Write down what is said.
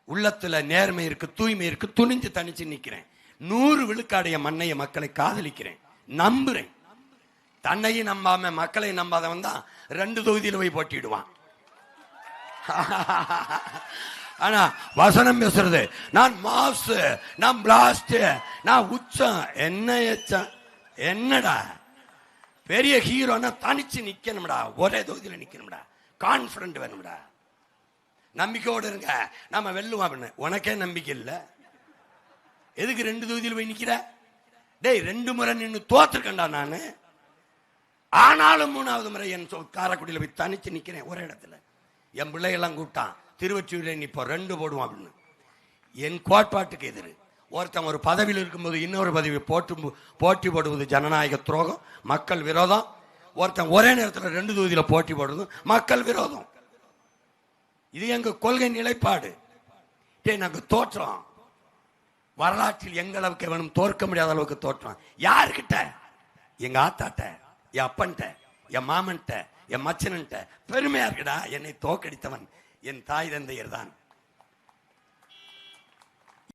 உள்ளத்துல நேர்மை இருக்கு, தூய்மை இருக்கு, துணிஞ்சு தனிச்சு நிக்கிறேன். 100 விழுக்காடைய மண்ணைய மக்களை காதலிக்கிறேன், நம்புறேன். தன்னையும் நம்பாம மக்களை நம்பாதவன் தான் 2 தொகுதியில் போய் போட்டிடுவான். ஆனா வசனம் பேசுறது, நான் மாஸ், நான் பிளாஸ்ட், நான் உச்சம். என்ன எச்சம்? என்னடா பெரிய ஹீரோனா தனிச்சு நிக்கணும்டா, ஒரே தொகுதியில் நிக்கணும்டா, கான்பிடன்ட் வேணும்டா. நம்பிக்கையோடு இருங்க, நம்ம வெல்லுவோம் அப்படின்னு. உனக்கே நம்பிக்கை இல்லை, எதுக்கு 2 தொகுதியில் போய் நிக்கிற? டேய் 2 முறை நின்று தோத்துருக்கேன்டா நானு. ஆனாலும் 3வது முறை என் காரைக்குடியில் போய் தனிச்சு நிக்கிறேன் ஒரே இடத்துல. என் பிள்ளைகள்லாம் கூப்பிட்டான், திருவொற்றியூரில் நிப்போ 2 போடுவான் அப்படின்னு. என் கோட்பாட்டுக்கு எதிர். ஒருத்தன் ஒரு பதவியில் இருக்கும்போது இன்னொரு பதவி போட்டி போடுவது ஜனநாயக துரோகம், மக்கள் விரோதம். ஒருத்தன் ஒரே நேரத்தில் 2 தொகுதியில் போட்டி போடுவது மக்கள் விரோதம். இது எங்க கொள்கை நிலைப்பாடு. நாங்க தோற்றோம், வரலாற்றில் எங்களவுக்கு வேணும் தோற்க முடியாத அளவுக்கு தோற்றம். யாருக்கிட்ட? எங்க ஆத்தாட்ட, என் அப்பன்ட்ட, என் மாமன்ட்ட, என் மச்சனன்ட்ட பெருமையா இருக்குடா. என்னை தோக்கடித்தவன் என் தாய் தந்தையர் தான்.